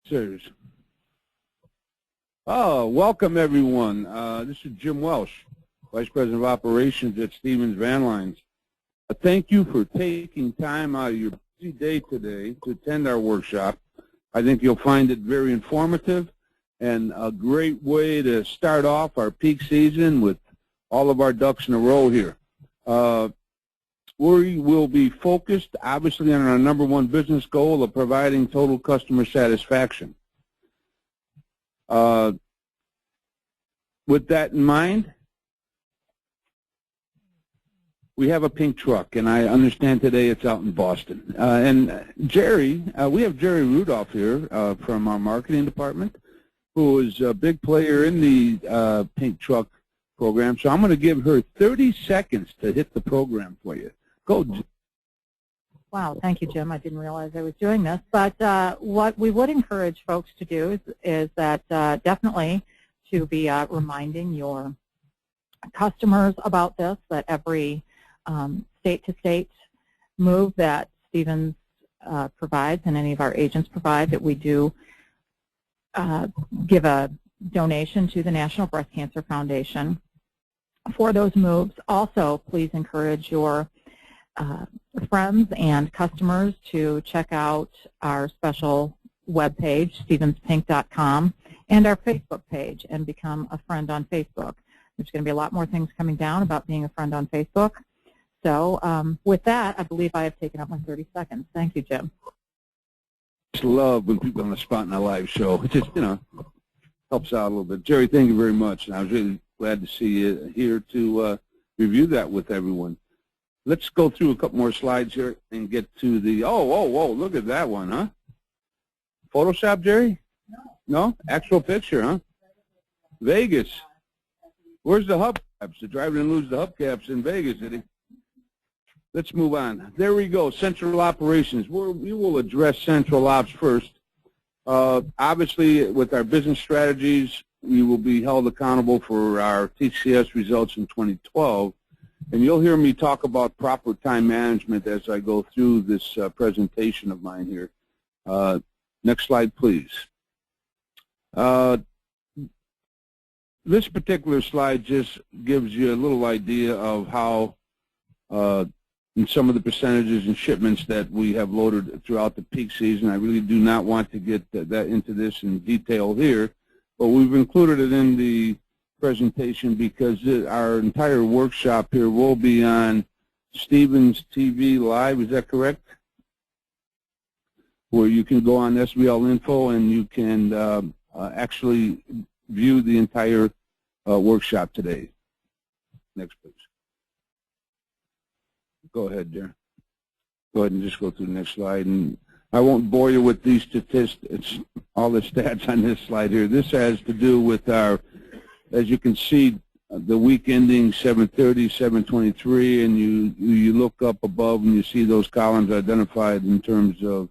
Sirs. Oh, welcome everyone. This is Jim Welsh, Vice President of Operations at Stevens Van Lines. Thank you for taking time out of your busy day today to attend our workshop. I think you'll find it very informative and a great way to start off our peak season with all of our ducks in a row here. We will be focused, obviously, on our #1 business goal of providing total customer satisfaction. With that in mind, we have a pink truck, and I understand today it's out in Boston. And Jerry, we have Jerry Rudolph here from our marketing department, who is a big player in the pink truck program. So I'm going to give her 30 seconds to hit the program for you. Go. Wow, thank you, Jim. I didn't realize I was doing this. But what we would encourage folks to do is that definitely to be reminding your customers about this, that every state-to-state move that Stevens provides and any of our agents provide, that we do give a donation to the National Breast Cancer Foundation for those moves. Also, please encourage your friends and customers to check out our special webpage, stevenspink.com, and our Facebook page, and become a friend on Facebook. There's going to be a lot more things coming down about being a friend on Facebook. So with that, I believe I have taken up my 30 seconds. Thank you, Jim. I just love when people are on the spot in a live show. It just, helps out a little bit. Jerry, thank you very much. And I was really glad to see you here to review that with everyone. Let's go through a couple more slides here and get to the, whoa, look at that one, huh? Photoshop, Jerry? No? Actual picture, huh? Vegas. Where's the hubcaps? The driver didn't lose the hubcaps in Vegas, did he? Let's move on. There we go, central operations. We will address central ops first. Obviously, with our business strategies, we will be held accountable for our TCS results in 2012. And you'll hear me talk about proper time management as I go through this presentation of mine here. Next slide, please. This particular slide just gives you a little idea of how in some of the percentages and shipments that we have loaded throughout the peak season. I really do not want to get that into this in detail here, but we've included it in the presentation because our entire workshop here will be on Stevens TV Live. Is that correct? Where you can go on SBL Info and you can actually view the entire workshop today. Next, please. Go ahead, Jerry. Go ahead and just go through the next slide. And I won't bore you with these statistics, all the stats on this slide here. This has to do with our, as you can see, the week ending 7/30, 7/23, and you look up above and you see those columns identified in terms of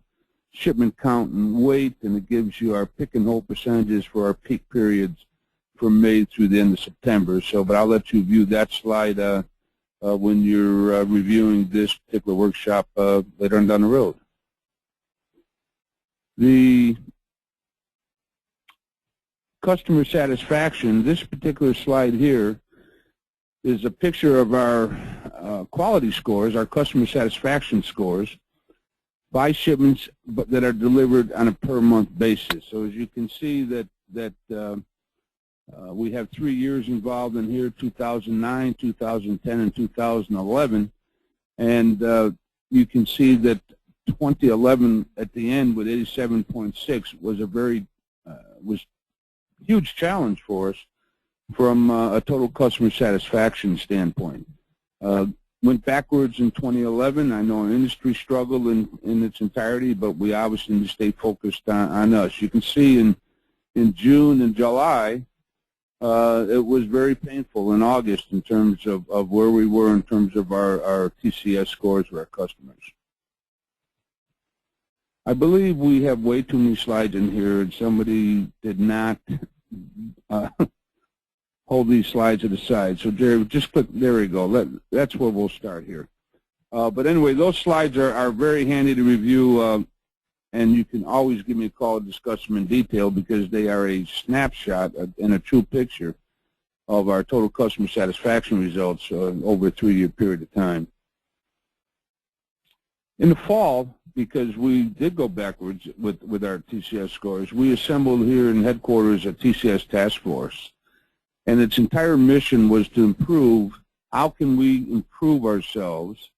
shipment count and weight, and it gives you our pick and hold percentages for our peak periods from May through the end of September. So, but I'll let you view that slide when you're reviewing this particular workshop later on down the road. The customer satisfaction, this particular slide here is a picture of our quality scores, our customer satisfaction scores, by shipments that are delivered on a per month basis. So as you can see that we have 3 years involved in here, 2009, 2010, and 2011. And you can see that 2011 at the end with 87.6 was was a huge challenge for us from a total customer satisfaction standpoint. Went backwards in 2011. I know our industry struggled in its entirety, but we obviously need to stay focused on us. You can see in June and July, it was very painful in August in terms of where we were in terms of our TCS scores for our customers. I believe we have way too many slides in here, and somebody did not hold these slides to the side. So, Jerry, just click, there we go. That's where we'll start here. But anyway, those slides are very handy to review and you can always give me a call to discuss them in detail because they are a snapshot and a true picture of our total customer satisfaction results over a 3-year period of time. In the fall, because we did go backwards with our TCS scores, we assembled here in headquarters a TCS task force, and its entire mission was to improve how can we improve ourselves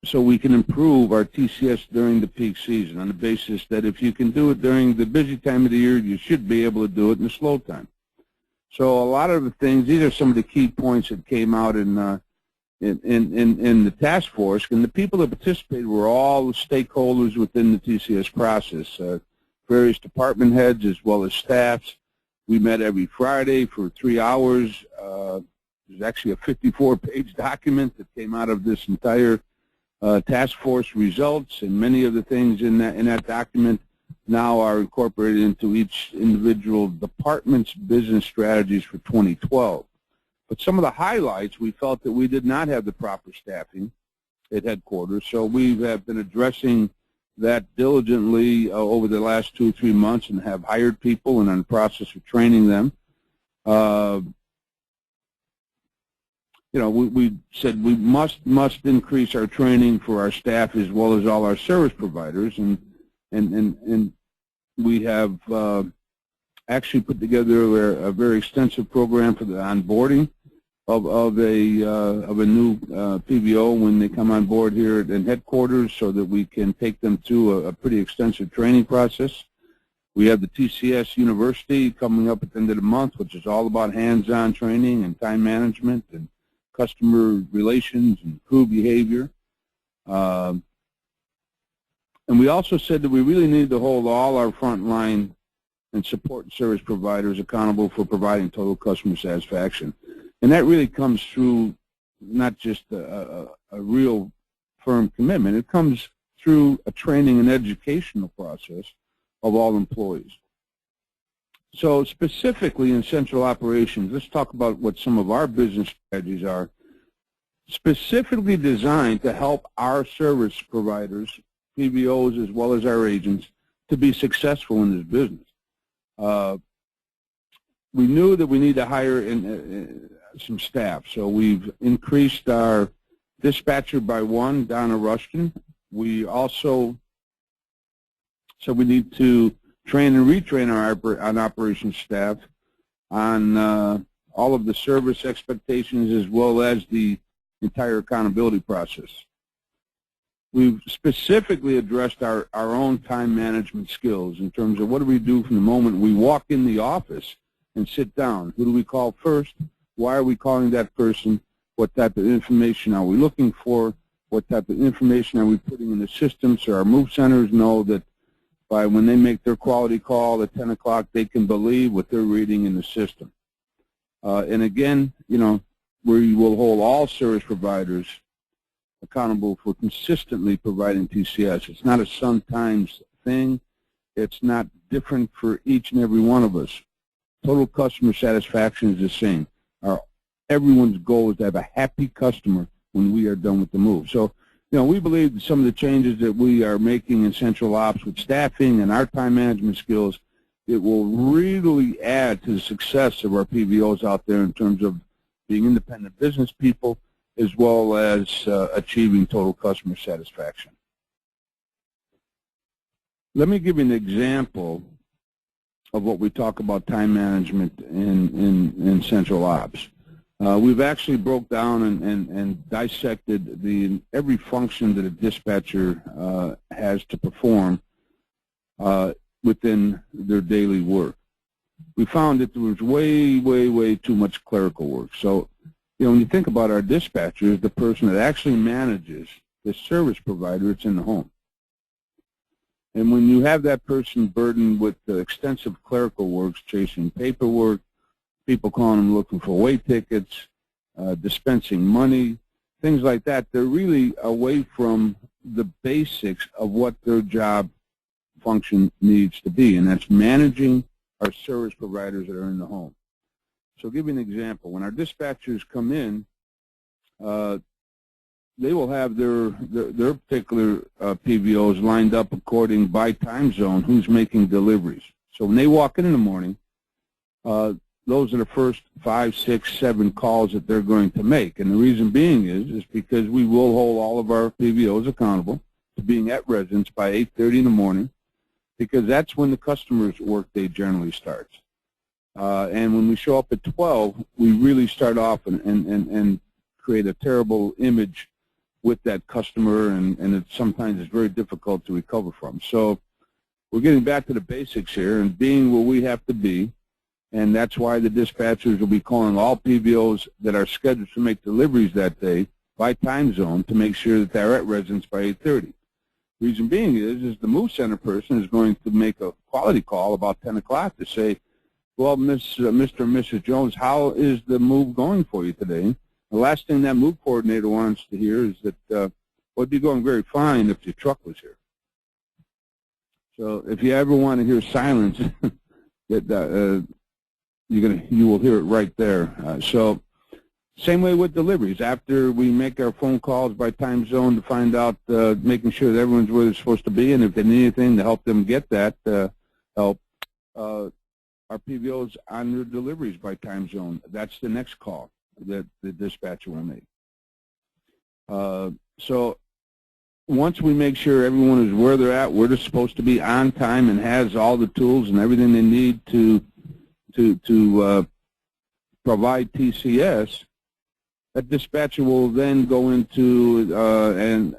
so we can improve our TCS during the peak season, on the basis that if you can do it during the busy time of the year, you should be able to do it in the slow time. So a lot of the things, these are some of the key points that came out in the task force, and the people that participated were all the stakeholders within the TCS process, various department heads as well as staffs. We met every Friday for 3 hours. There's actually a 54-page document that came out of this entire task force results, and many of the things in that document now are incorporated into each individual department's business strategies for 2012. But some of the highlights, we felt that we did not have the proper staffing at headquarters, so we have been addressing that diligently over the last 2 or 3 months and have hired people and are in the process of training them. We said we must increase our training for our staff as well as all our service providers, and we have actually put together a very extensive program for the onboarding of a new PVO when they come on board here in headquarters, so that we can take them through a pretty extensive training process. We have the TCS University coming up at the end of the month, which is all about hands-on training and time management and customer relations and crew behavior. And we also said that we really need to hold all our frontline and support and service providers accountable for providing total customer satisfaction. And that really comes through not just a real firm commitment. It comes through a training and educational process of all employees. So specifically in central operations, let's talk about what some of our business strategies are, specifically designed to help our service providers, PVOs as well as our agents, to be successful in this business. We knew that we need to hire some staff, so we've increased our dispatcher by 1 down in Ruston. We also said we need to train and retrain our operations staff on all of the service expectations as well as the entire accountability process. We've specifically addressed our own time management skills in terms of what do we do from the moment we walk in the office and sit down. Who do we call first? Why are we calling that person? What type of information are we looking for? What type of information are we putting in the system so our move centers know that by when they make their quality call at 10 o'clock, they can believe what they're reading in the system. And again, we will hold all service providers accountable for consistently providing TCS. It's not a sometimes thing. It's not different for each and every one of us. Total customer satisfaction is the same. Everyone's goal is to have a happy customer when we are done with the move. So, we believe that some of the changes that we are making in central ops with staffing and our time management skills, it will really add to the success of our PVOs out there in terms of being independent business people as well as achieving total customer satisfaction. Let me give you an example of what we talk about time management in central ops. We've actually broke down and dissected every function that a dispatcher has to perform within their daily work. We found that there was way too much clerical work. So, when you think about our dispatcher as the person that actually manages the service provider, it's in the home. And when you have that person burdened with extensive clerical works, chasing paperwork, people calling them looking for weight tickets, dispensing money, things like that, they're really away from the basics of what their job function needs to be, and that's managing our service providers that are in the home. So I'll give you an example. When our dispatchers come in, they will have their particular PVOs lined up according by time zone, who's making deliveries. So when they walk in the morning, those are the first 5, 6, 7 calls that they're going to make. And the reason being is because we will hold all of our PVOs accountable to being at residence by 8:30 in the morning, because that's when the customer's workday generally starts. And when we show up at 12, we really start off and create a terrible image with that customer, and it sometimes is very difficult to recover from. So we're getting back to the basics here and being where we have to be, and that's why the dispatchers will be calling all PVOs that are scheduled to make deliveries that day by time zone to make sure that they're at residence by 8:30. Reason being is the move center person is going to make a quality call about 10 o'clock to say, well, Mr. and Mrs. Jones, how is the move going for you today? The last thing that move coordinator wants to hear is that, well, it'd be going very fine if your truck was here. So if you ever want to hear silence, that you will hear it right there. So same way with deliveries. After we make our phone calls by time zone to find out, making sure that everyone's where they're supposed to be, and if they need anything to help them get that help, our PVOs on their deliveries by time zone. That's the next call that the dispatcher will make. So once we make sure everyone is where they're at, where they're supposed to be on time, and has all the tools and everything they need to provide TCS, that dispatcher will then go into and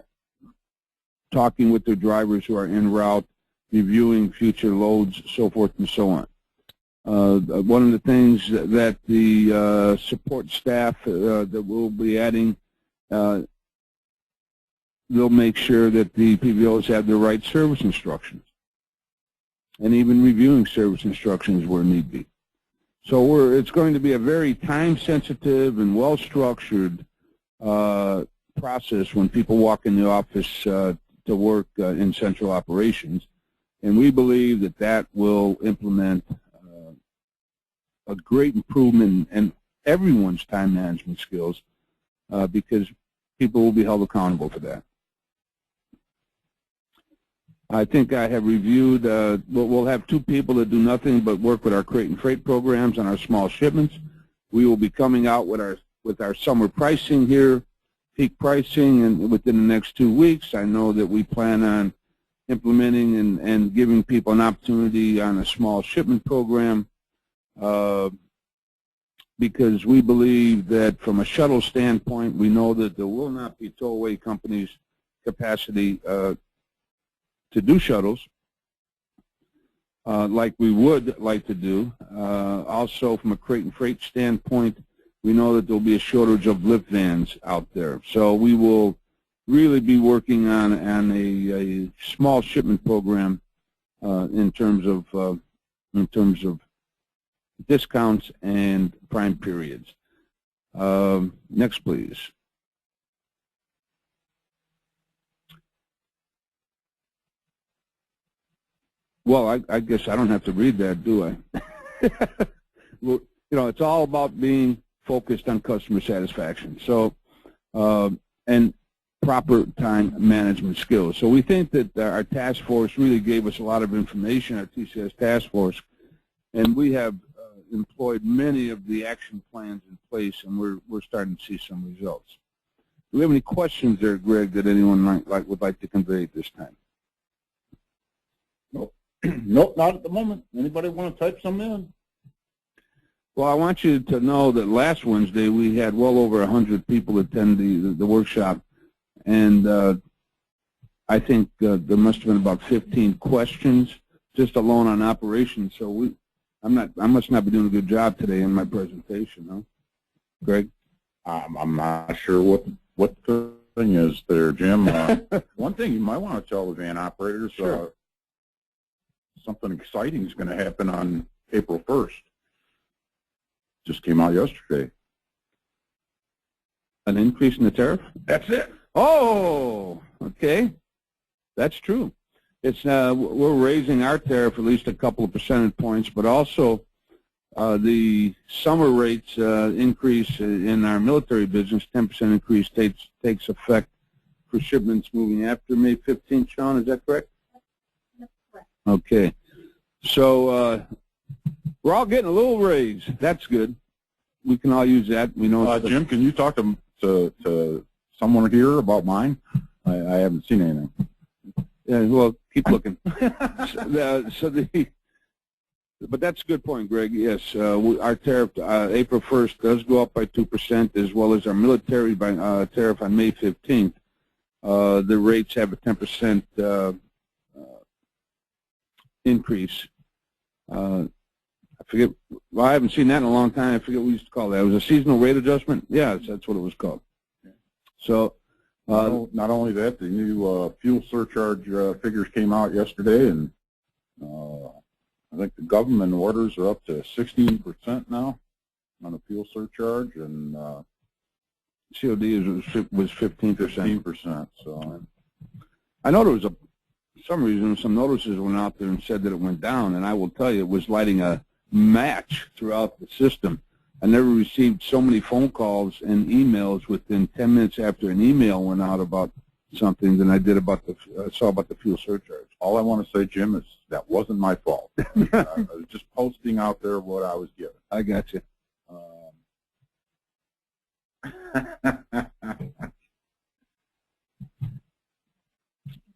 talking with their drivers who are en route, reviewing future loads, so forth and so on. One of the things that the support staff that we'll be adding, they'll make sure that the PVOs have the right service instructions, and even reviewing service instructions where need be. So it's going to be a very time-sensitive and well-structured process when people walk in the office to work in central operations, and we believe that that will implement a great improvement in everyone's time management skills, because people will be held accountable for that. I think I have reviewed, we'll have 2 people that do nothing but work with our crate and freight programs on our small shipments. We will be coming out with our summer pricing here, peak pricing, and within the next 2 weeks. I know that we plan on implementing and giving people an opportunity on a small shipment program, because we believe that from a shuttle standpoint, we know that there will not be tow-away companies' capacity to do shuttles like we would like to do. Also, from a crate and freight standpoint, we know that there will be a shortage of lift vans out there. So we will really be working on a small shipment program in terms of discounts and prime periods. Next, please. Well, I guess I don't have to read that, do I? Well, you know, it's all about being focused on customer satisfaction. So, and proper time management skills. So we think that our task force really gave us a lot of information, our TCS task force, and we have employed many of the action plans in place, and we're starting to see some results. Do we have any questions there, Greg, that anyone would like to convey at this time? Nope. Nope, not at the moment. Anybody want to type some in? Well, I want you to know that last Wednesday we had well over 100 people attend the workshop, and I think there must have been about 15 questions just alone on operations. So I must not be doing a good job today in my presentation, huh? Greg? I'm not sure what the thing is there, Jim. One thing you might want to tell the van operators, sure. Something exciting is going to happen on April 1st. Just came out yesterday. An increase in the tariff? That's it. Oh, okay. That's true. It's we're raising our tariff at least a couple of percentage points, but also The summer rates increase in our military business, 10% increase takes effect for shipments moving after May 15th, Sean, is that correct? That's correct. Okay. So we're all getting a little raise. That's good. We can all use that. We know. Jim, can you talk to someone here about mine? I haven't seen anything. Yeah, well, keep looking. But that's a good point, Greg. Yes, our tariff April 1st does go up by 2%, as well as our military tariff on May 15th. The rates have a 10% increase. I forget. Well, I haven't seen that in a long time. I forget what we used to call that. It was a seasonal rate adjustment. Yeah, that's what it was called. So. Not only that, the new fuel surcharge figures came out yesterday, and I think the government orders are up to 16% now on the fuel surcharge, and COD was 15%. 15%. So I know there was some reason some notices went out there and said that it went down, and I will tell you it was lighting a match throughout the system. I never received so many phone calls and emails within 10 minutes after an email went out about something than I did about saw about the fuel surcharge. All I want to say, Jim, is that wasn't my fault. I was just posting out there what I was given. I got you.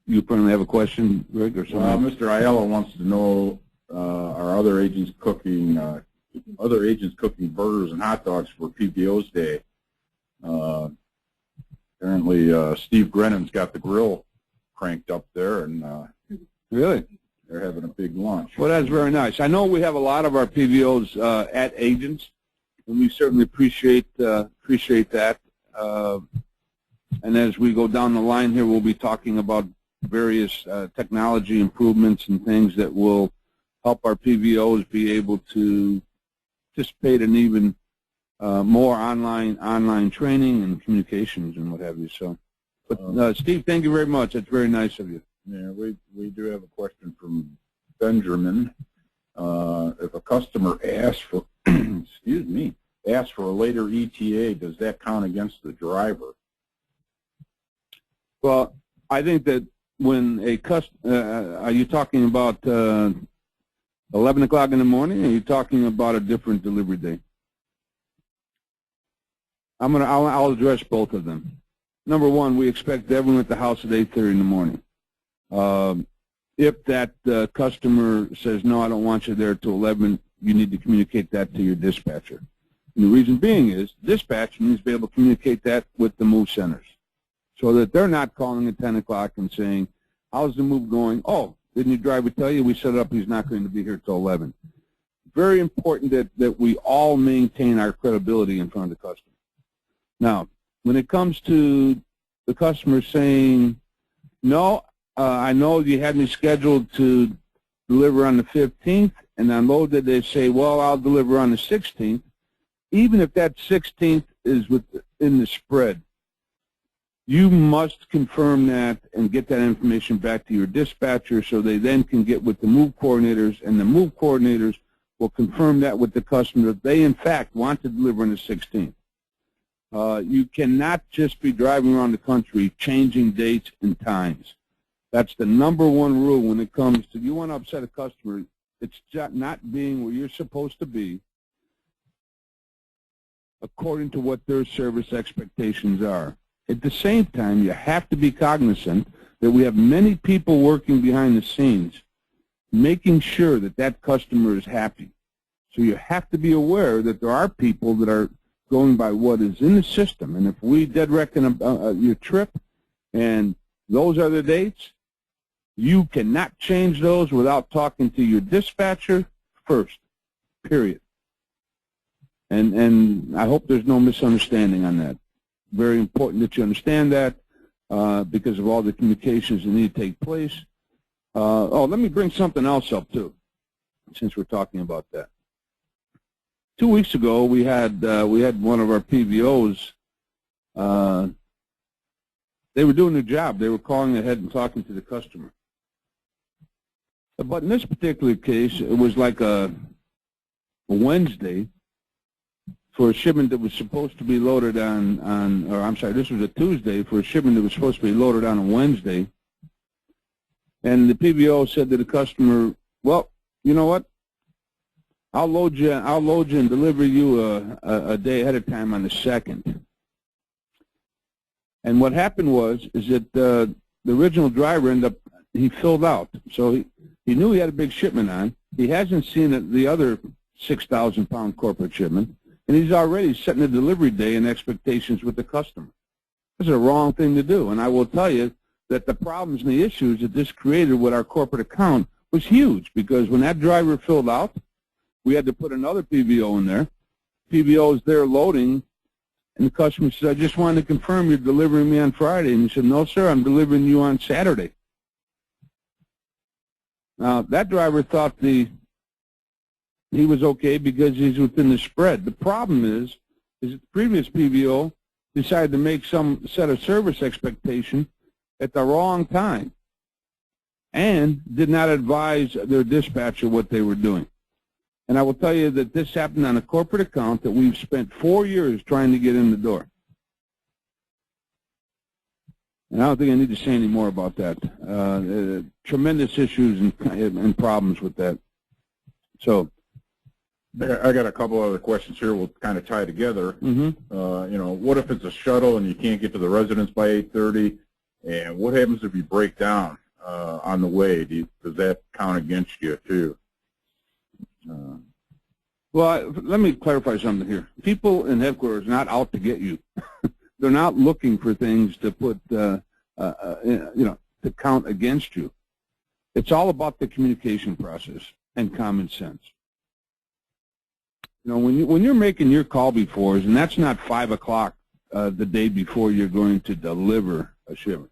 You probably have a question, Rick, or something? Mr. Ayala wants to know are other agents cooking burgers and hot dogs for PVO's Day. Apparently, Steve Grennan's got the grill cranked up there, and really, they're having a big lunch. Well, that's very nice. I know we have a lot of our PVOs at agents, and we certainly appreciate that. And as we go down the line here, we'll be talking about various technology improvements and things that will help our PVOs be able to participate in even more online training and communications and what have you. So, but Steve, thank you very much. That's very nice of you. Yeah, we do have a question from Benjamin. If a customer asks for asks for a later ETA, does that count against the driver? Well, I think that when a customer, are you talking about 11 o'clock in the morning, or are you talking about a different delivery day? I'll address both of them. Number one, we expect everyone at the house at 8:30 in the morning. If that customer says, no, I don't want you there till 11, you need to communicate that to your dispatcher. And the reason being is dispatch needs to be able to communicate that with the move centers so that they're not calling at 10 o'clock and saying, how's the move going? Oh, didn't your driver tell you? We set it up, he's not going to be here till 11. Very important that we all maintain our credibility in front of the customer. Now, when it comes to the customer saying, no, I know you had me scheduled to deliver on the 15th, and on load that they say, well, I'll deliver on the 16th, even if that 16th is within the spread, you must confirm that and get that information back to your dispatcher so they then can get with the move coordinators, and the move coordinators will confirm that with the customer that they, in fact, want to deliver on the 16th. You cannot just be driving around the country changing dates and times. That's the number one rule when it comes to, you want to upset a customer, it's not being where you're supposed to be according to what their service expectations are. At the same time, you have to be cognizant that we have many people working behind the scenes making sure that that customer is happy. So you have to be aware that there are people that are going by what is in the system. And if we dead reckon your trip and those are the dates, you cannot change those without talking to your dispatcher first, period. And I hope there's no misunderstanding on that. Very important that you understand that because of all the communications that need to take place. Oh, let me bring something else up, too, since we're talking about that. 2 weeks ago, we had one of our PVOs. They were doing their job. They were calling ahead and talking to the customer. But in this particular case, it was like a Wednesday for a shipment that was supposed to be loaded on, or I'm sorry, this was a Tuesday for a shipment that was supposed to be loaded on a Wednesday. And the PVO said to the customer, well, you know what? I'll load you and deliver you a day ahead of time on the 2nd. And what happened is that the original driver he filled out. So he knew he had a big shipment on. He hasn't seen the other 6,000-pound corporate shipment, and he's already setting the delivery day and expectations with the customer. This is a wrong thing to do, and I will tell you that the problems and the issues that this created with our corporate account was huge, because when that driver filled out, we had to put another PVO in there. PVO is there loading, and the customer says, I just wanted to confirm you're delivering me on Friday. And he said, no, sir, I'm delivering you on Saturday. Now, that driver thought he was okay because he's within the spread. The problem is that the previous PVO decided to make some set of service expectation at the wrong time and did not advise their dispatcher what they were doing. And I will tell you that this happened on a corporate account that we've spent 4 years trying to get in the door. And I don't think I need to say any more about that. Tremendous issues and problems with that. So, I got a couple other questions here. We'll kind of tie together. You know, what if it's a shuttle and you can't get to the residence by 8:30? And what happens if you break down on the way? Does that count against you too? Well, let me clarify something here. People in headquarters are not out to get you. They're not looking for things to put, you know, to count against you. It's all about the communication process and common sense. You know, when you're making your call befores, and that's not 5 o'clock the day before you're going to deliver a shipment.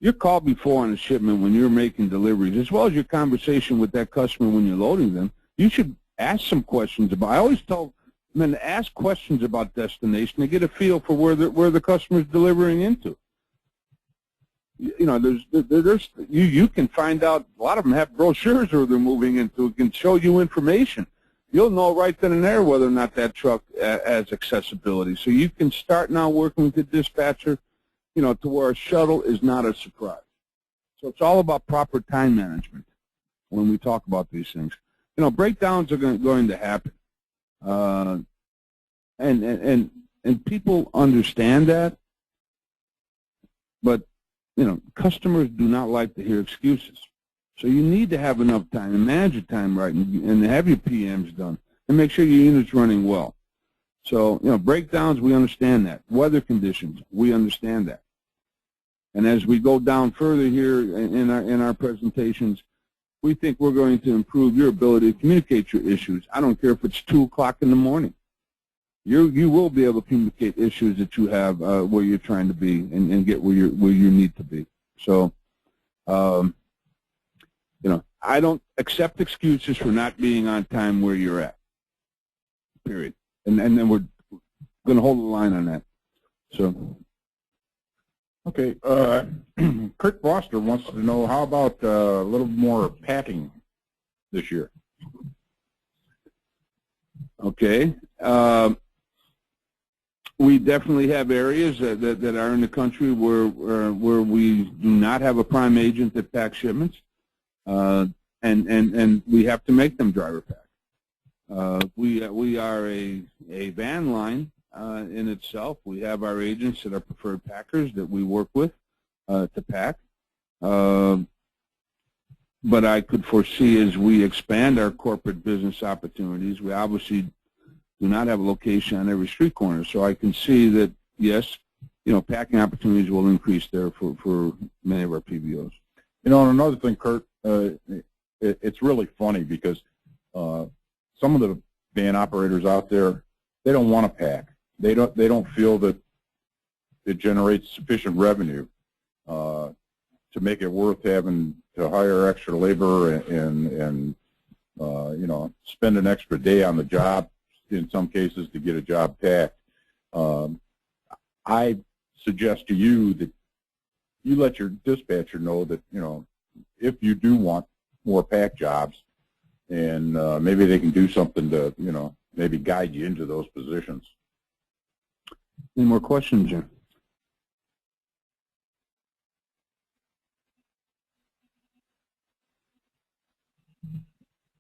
Your call before on a shipment when you're making deliveries, as well as your conversation with that customer when you're loading them, you should ask some questions about. I always tell men to ask questions about destination to get a feel for where the customer's delivering into. You know, you can find out. A lot of them have brochures where they're moving into. It can show you information. You'll know right then and there whether or not that truck has accessibility. So you can start now working with the dispatcher, you know, to where a shuttle is not a surprise. So it's all about proper time management when we talk about these things. You know, breakdowns are going to happen, and people understand that, but you know, customers do not like to hear excuses. So you need to have enough time and manage your time right, and have your PMs done, and make sure your unit's running well. So, you know, breakdowns, we understand that. Weather conditions, we understand that. And as we go down further here in our presentations, we think we're going to improve your ability to communicate your issues. I don't care if it's 2 o'clock in the morning. You will be able to communicate issues that you have where you're trying to be and get where you need to be. So, you know, I don't accept excuses for not being on time where you're at, period. And then we're going to hold the line on that. So, okay. Kurt Foster wants to know, how about a little more packing this year? Okay. We definitely have areas that are in the country where we do not have a prime agent that packs shipments. And we have to make them driver pack. We are a van line in itself. We have our agents that are preferred packers that we work with to pack. But I could foresee, as we expand our corporate business opportunities, we obviously do not have a location on every street corner. So I can see that, yes, you know, packing opportunities will increase there for many of our PVOs. You know, and another thing, Kurt, it's really funny because some of the van operators out there, they don't want to pack. They don't feel that it generates sufficient revenue to make it worth having to hire extra labor and you know, spend an extra day on the job in some cases to get a job packed. I suggest to you that you let your dispatcher know that, you know, if you do want more pack jobs, and maybe they can do something to, you know, maybe guide you into those positions. Any more questions, Jim?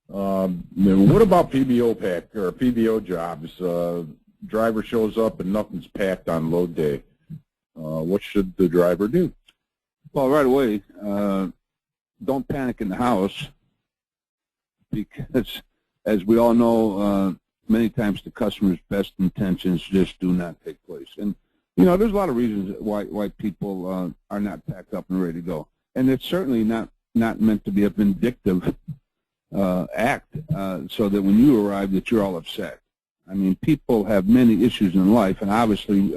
What about PVO pack or PVO jobs? Driver shows up and nothing's packed on load day. What should the driver do? Well, right away, don't panic in the house, because as we all know, many times the customer's best intentions just do not take place. And, you know, there's a lot of reasons why people are not packed up and ready to go. And it's certainly not meant to be a vindictive act so that when you arrive that you're all upset. I mean, people have many issues in life, and obviously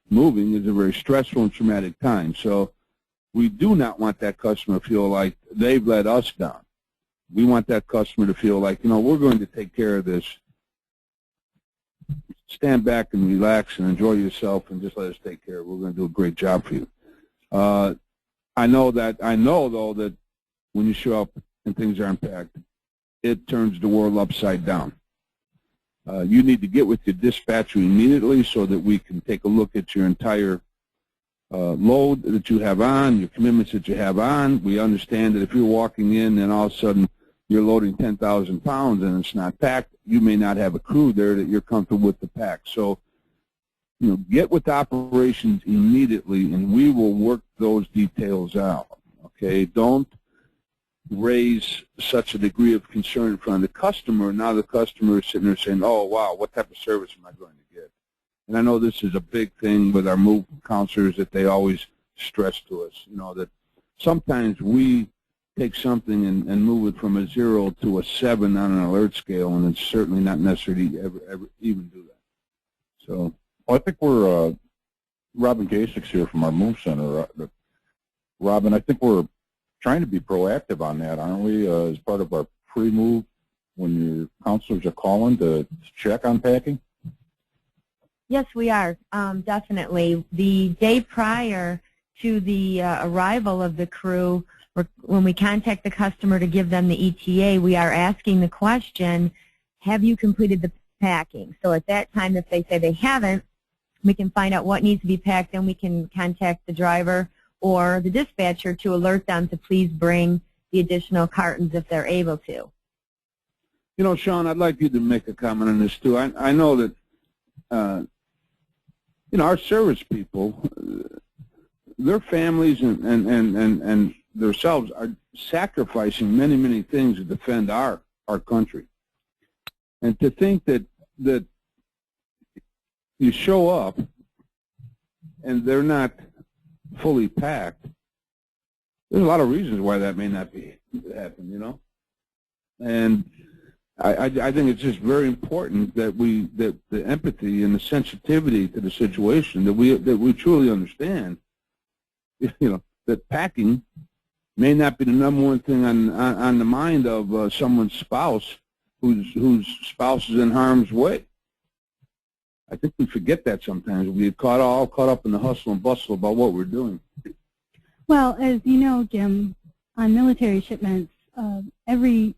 moving is a very stressful and traumatic time. So we do not want that customer to feel like they've let us down. We want that customer to feel like, you know, we're going to take care of this. Stand back and relax and enjoy yourself and just let us take care of it. We're going to do a great job for you. I know, though, that when you show up and things aren't packed, it turns the world upside down. You need to get with your dispatcher immediately so that we can take a look at your entire load that you have on, your commitments that you have on. We understand that if you're walking in and all of a sudden you're loading 10,000 pounds and it's not packed, you may not have a crew there that you're comfortable with to pack. So, you know, get with operations immediately and we will work those details out, okay? Don't raise such a degree of concern in front of the customer. Now the customer is sitting there saying, oh, wow, what type of service am I going to get? And I know this is a big thing with our move counselors that they always stress to us, you know, that sometimes we take something and move it from a 0 to a 7 on an alert scale, and it's certainly not necessary to ever even do that. So, well, I think we're, Robin Kasich's here from our move center. Robin, I think we're trying to be proactive on that, aren't we, as part of our pre-move when your counselors are calling to check on packing? Yes, we are, definitely. The day prior to the arrival of the crew, when we contact the customer to give them the ETA, we are asking the question, have you completed the packing? So at that time, if they say they haven't, we can find out what needs to be packed, and we can contact the driver or the dispatcher to alert them to please bring the additional cartons if they're able to. you know, Sean, I'd like you to make a comment on this too. I know that, you know, our service people, their families and themselves are sacrificing many, many things to defend our country. And to think that you show up and they're not fully packed, there's a lot of reasons why that may not be happen, you know. And I think it's just very important that the empathy and the sensitivity to the situation, that we truly understand, you know, that packing may not be the number one thing on the mind of someone's spouse whose spouse is in harm's way. I think we forget that sometimes. We get all caught up in the hustle and bustle about what we're doing. Well, as you know, Jim, on military shipments, every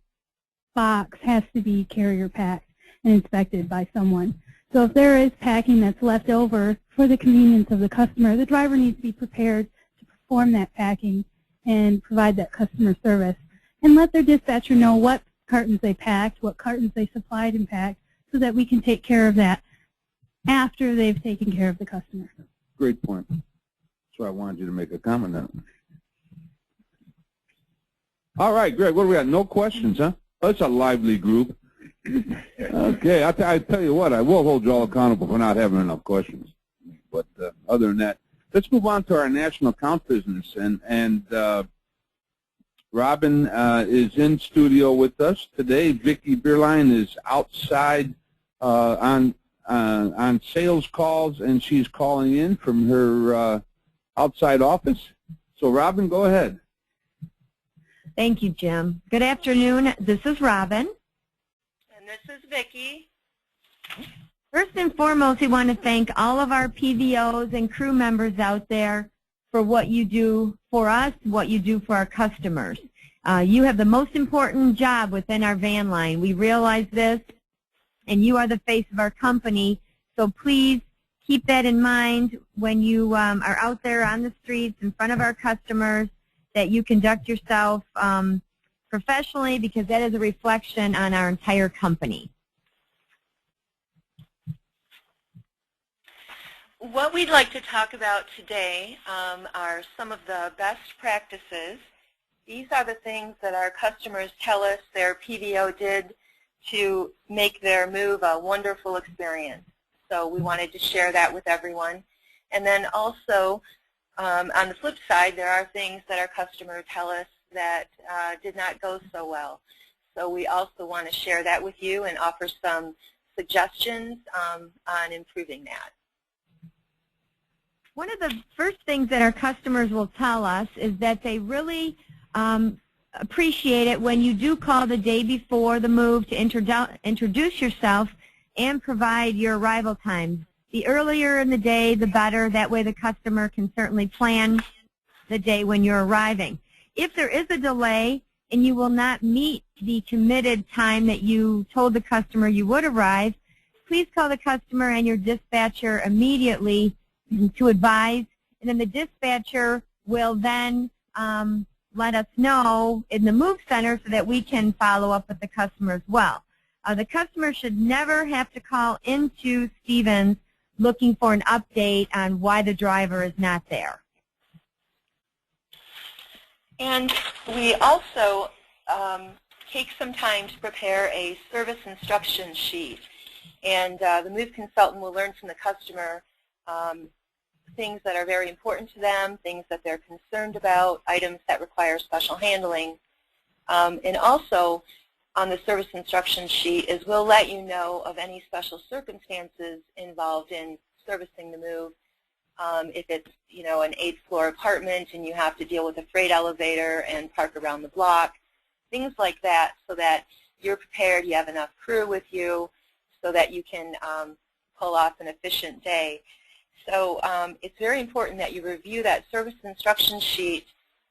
box has to be carrier packed and inspected by someone. So if there is packing that's left over for the convenience of the customer, the driver needs to be prepared to perform that packing and provide that customer service, and let their dispatcher know what cartons they packed, what cartons they supplied and packed, so that we can take care of that after they've taken care of the customer. Great point. So I wanted you to make a comment on it. All right, Greg, what do we got? No questions, huh? Oh, it's a lively group. Okay, I tell you what, I will hold you all accountable for not having enough questions. But other than that, let's move on to our national account business. And Robin is in studio with us today. Vicki Beerline is outside on sales calls, and she's calling in from her outside office. So, Robin, go ahead. Thank you, Jim. Good afternoon. This is Robin. And this is Vicki. First and foremost, we want to thank all of our PVOs and crew members out there for what you do for us, what you do for our customers. You have the most important job within our van line. We realize this, and you are the face of our company, so please keep that in mind when you are out there on the streets in front of our customers, that you conduct yourself professionally, because that is a reflection on our entire company. What we'd like to talk about today are some of the best practices. These are the things that our customers tell us their PVO did to make their move a wonderful experience. So we wanted to share that with everyone. And then also, on the flip side, there are things that our customers tell us that did not go so well. So we also want to share that with you and offer some suggestions on improving that. One of the first things that our customers will tell us is that they really appreciate it when you do call the day before the move to introduce yourself and provide your arrival times. The earlier in the day, the better. That way the customer can certainly plan the day when you're arriving. If there is a delay and you will not meet the committed time that you told the customer you would arrive, please call the customer and your dispatcher immediately to advise, and then the dispatcher will then let us know in the move center so that we can follow up with the customer as well. The customer should never have to call into Stevens looking for an update on why the driver is not there. And we also take some time to prepare a service instruction sheet. And the move consultant will learn from the customer things that are very important to them, things that they're concerned about, items that require special handling. And also, on the service instruction sheet is we'll let you know of any special circumstances involved in servicing the move. If it's, you know, an 8th floor apartment and you have to deal with a freight elevator and park around the block, things like that, so that you're prepared, you have enough crew with you so that you can pull off an efficient day. So it's very important that you review that service instruction sheet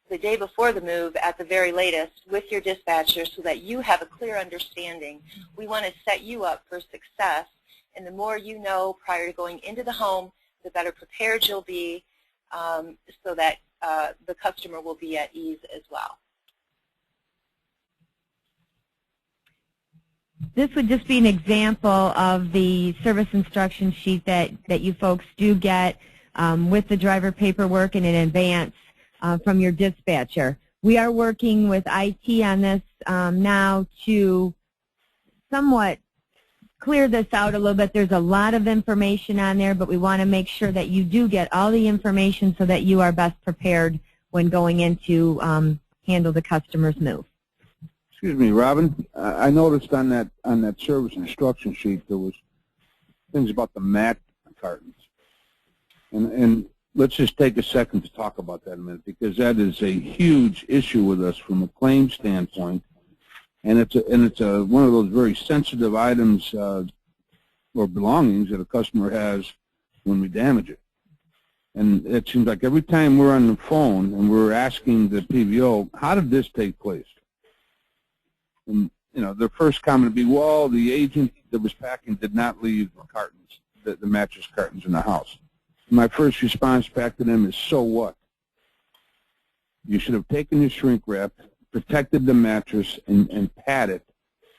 the day before the move at the very latest with your dispatcher so that you have a clear understanding. We want to set you up for success, and the more you know prior to going into the home, the better prepared you'll be, so that the customer will be at ease as well. This would just be an example of the service instruction sheet that you folks do get with the driver paperwork and in advance from your dispatcher. We are working with IT on this now to somewhat clear this out a little bit. There's a lot of information on there, but we want to make sure that you do get all the information so that you are best prepared when going in to handle the customer's move. Excuse me, Robin. I noticed on that service instruction sheet there was things about the mat cartons, and let's just take a second to talk about that a minute, because that is a huge issue with us from a claim standpoint, and it's one of those very sensitive items or belongings that a customer has when we damage it. And it seems like every time we're on the phone and we're asking the PVO, how did this take place? And, you know, their first comment would be, well, the agent that was packing did not leave the cartons, the mattress cartons in the house. My first response back to them is, so what? You should have taken your shrink wrap, protected the mattress, and padded it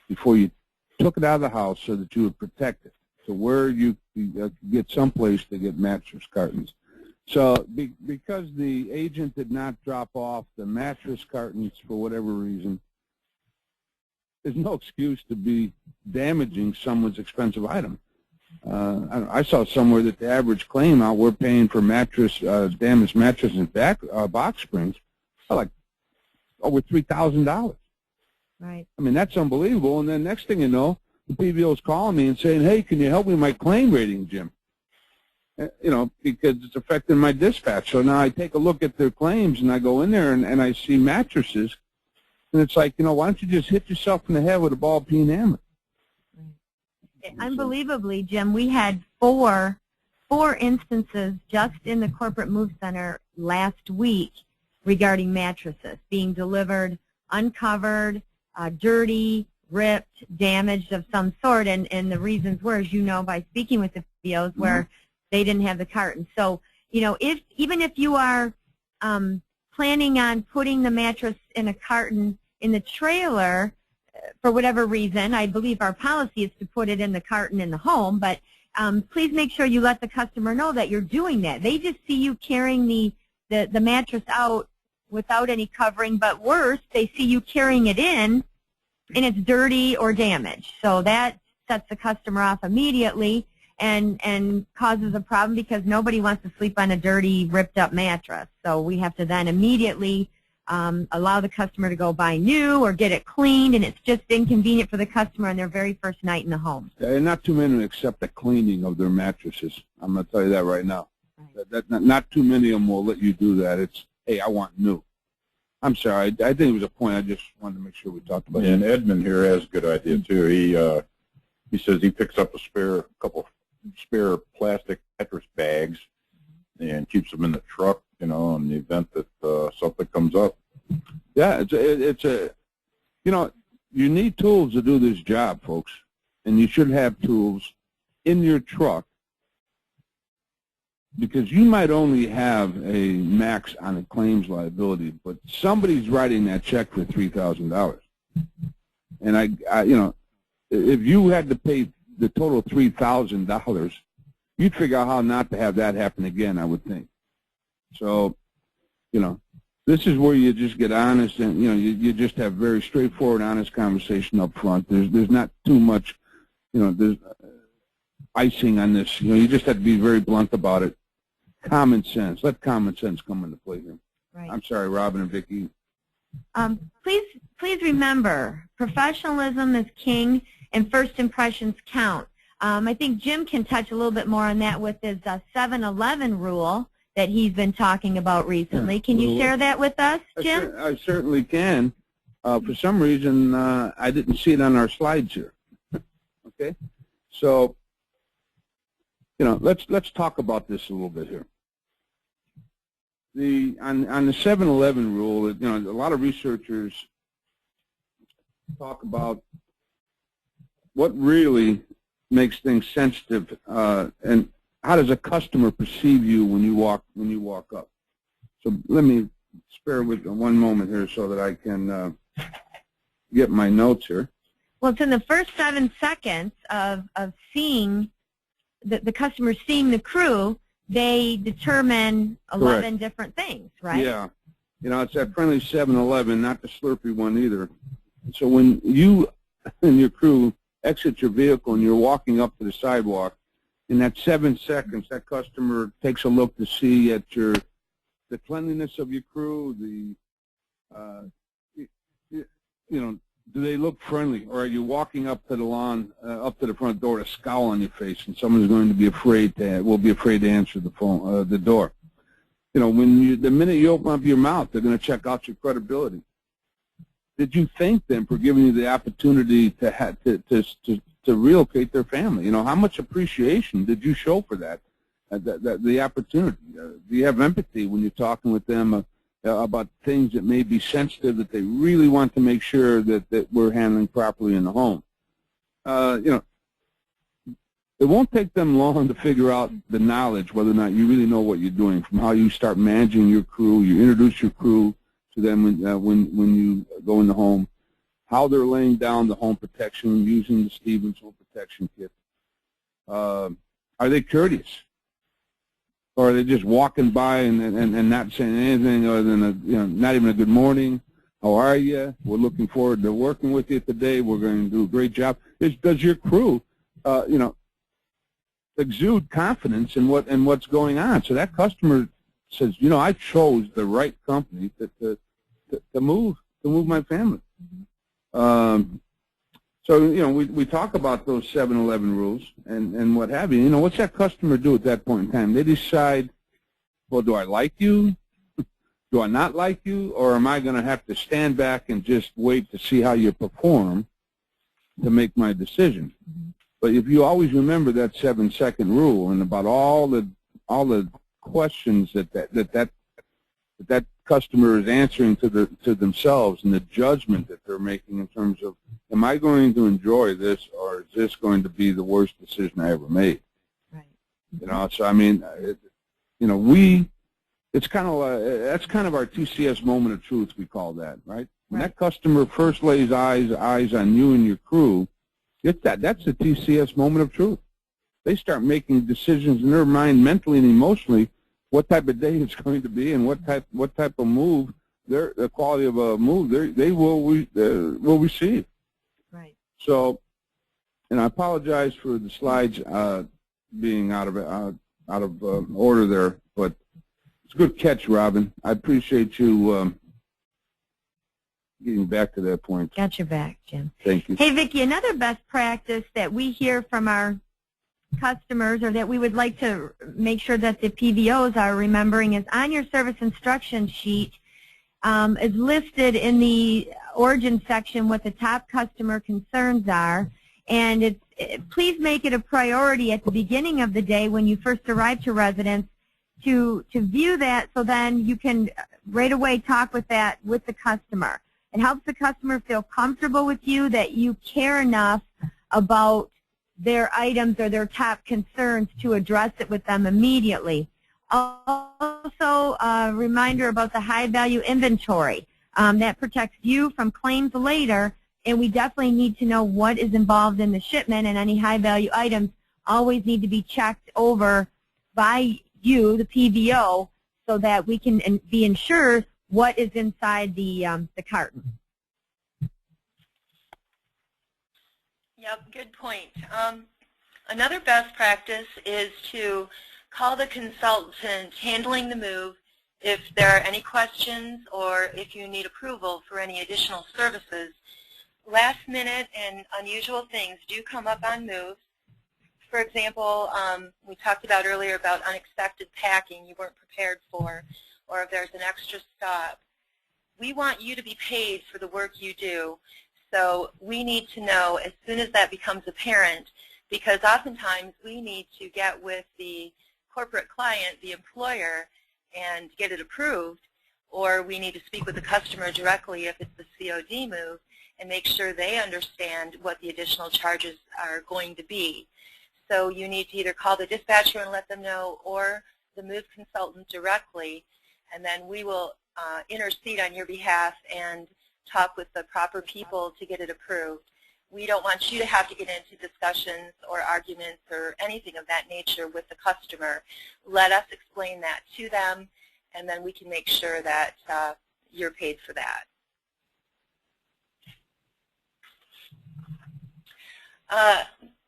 before you took it out of the house so that you would protect it, to where you get someplace to get mattress cartons. So because the agent did not drop off the mattress cartons for whatever reason, there's no excuse to be damaging someone's expensive item. I saw somewhere that the average claim out we're paying for damaged mattress and box springs like over $3,000. Right. I mean, that's unbelievable. And then next thing you know, the PVO is calling me and saying, hey, can you help me with my claim rating, Jim? You know, because it's affecting my dispatch. So now I take a look at their claims and I go in there and I see mattresses. And it's like, you know, why don't you just hit yourself in the head with a ball peen hammer? Unbelievably, Jim, we had four instances just in the corporate move center last week regarding mattresses being delivered uncovered, dirty, ripped, damaged of some sort, and the reasons were, as you know, by speaking with the PVOs, where they didn't have the carton. So, you know, even if you are planning on putting the mattress in a carton in the trailer, for whatever reason, I believe our policy is to put it in the carton in the home, but please make sure you let the customer know that you're doing that. They just see you carrying the mattress out without any covering, but worse, they see you carrying it in and it's dirty or damaged. So that sets the customer off immediately and causes a problem, because nobody wants to sleep on a dirty, ripped up mattress. So we have to then immediately allow the customer to go buy new or get it cleaned, and it's just inconvenient for the customer on their very first night in the home. And not too many accept the cleaning of their mattresses. I'm going to tell you that right now. Right. Not too many of them will let you do that. It's, hey, I want new. I'm sorry. I think it was a point. I just wanted to make sure we talked about it. And Edmund here has a good idea too. He says he picks up a couple spare plastic mattress bags and keeps them in the truck, you know, in the event that something comes up. Yeah, you know, you need tools to do this job, folks, and you should have tools in your truck, because you might only have a max on a claims liability, but somebody's writing that check for $3,000. And I, you know, if you had to pay the total $3,000, you'd figure out how not to have that happen again, I would think. So, you know, this is where you just get honest, and you know, you just have very straightforward, honest conversation up front. There's not too much, you know, there's icing on this. You know, you just have to be very blunt about it. Common sense. Let common sense come into play here. Right. I'm sorry, Robin and Vicki. Please remember, professionalism is king, and first impressions count. I think Jim can touch a little bit more on that with his 7-11 rule that he's been talking about recently. Can you share that with us, Jim? I certainly can. For some reason, I didn't see it on our slides here. Okay, so you know, let's talk about this a little bit here. On the 7-11 rule, you know, a lot of researchers talk about what really makes things sensitive, and how does a customer perceive you when you walk up. So let me spare with one moment here so that I can get my notes here. Well, it's in the first 7 seconds of seeing the customer seeing the crew, they determine 11 Correct. Different things, right? Yeah. You know, it's that friendly 7-11, not the slurpy one either. So when you and your crew exit your vehicle and you're walking up to the sidewalk, in that 7 seconds, that customer takes a look to see at the cleanliness of your crew, you know, do they look friendly, or are you walking up to the lawn, up to the front door, with a scowl on your face, and someone's going to be afraid to answer the phone, the door. You know, the minute you open up your mouth, they're going to check out your credibility. Did you thank them for giving you the opportunity to relocate their family? You know, how much appreciation did you show for that, the opportunity? Do you have empathy when you're talking with them about things that may be sensitive, that they really want to make sure that we're handling properly in the home? You know, it won't take them long to figure out the knowledge, whether or not you really know what you're doing, from how you start managing your crew, you introduce your crew to them when you go in the home, how they're laying down the home protection using the Stevens Home Protection Kit. Are they courteous? Or are they just walking by and not saying anything other than not even a good morning? How are you? We're looking forward to working with you today. We're going to do a great job. Does your crew, you know, exude confidence in what's going on? So that customer says, you know, I chose the right company to move my family. So, you know, we talk about those 7-11 rules and what have you. You know, what's that customer do at that point in time? They decide, well, do I like you? Do I not like you? Or am I going to have to stand back and just wait to see how you perform to make my decision? But if you always remember that 7-second rule and about all the questions that customer is answering to themselves and the judgment that they're making in terms of, am I going to enjoy this, or is this going to be the worst decision I ever made? Right. You know, so I mean, it's kind of that's kind of our TCS moment of truth, we call that, right? When that customer first lays eyes on you and your crew, that's the TCS moment of truth. They start making decisions in their mind, mentally and emotionally, what type of day it's going to be and what type of move, the quality of a move they will receive. Right. So, and I apologize for the slides being out of order there, but it's a good catch, Robin. I appreciate you getting back to that point. Got your back, Jim. Thank you. Hey, Vicki, another best practice that we hear from our customers, or that we would like to make sure that the PVOs are remembering, is on your service instruction sheet is listed in the origin section what the top customer concerns are, and please make it a priority at the beginning of the day when you first arrive to residence to view that, so then you can right away talk with the customer. It helps the customer feel comfortable with you, that you care enough about their items or their top concerns to address it with them immediately. Also, a reminder about the high-value inventory. That protects you from claims later, and we definitely need to know what is involved in the shipment, and any high-value items always need to be checked over by you, the PVO, so that we can be ensured what is inside the carton. Yep, good point. Another best practice is to call the consultant handling the move if there are any questions or if you need approval for any additional services. Last minute and unusual things do come up on moves. For example, we talked about earlier about unexpected packing you weren't prepared for, or if there's an extra stop. We want you to be paid for the work you do, so we need to know as soon as that becomes apparent, because oftentimes we need to get with the corporate client, the employer, and get it approved, or we need to speak with the customer directly if it's the COD move and make sure they understand what the additional charges are going to be. So you need to either call the dispatcher and let them know, or the move consultant directly, and then we will intercede on your behalf and talk with the proper people to get it approved. We don't want you to have to get into discussions or arguments or anything of that nature with the customer. Let us explain that to them, and then we can make sure that you're paid for that.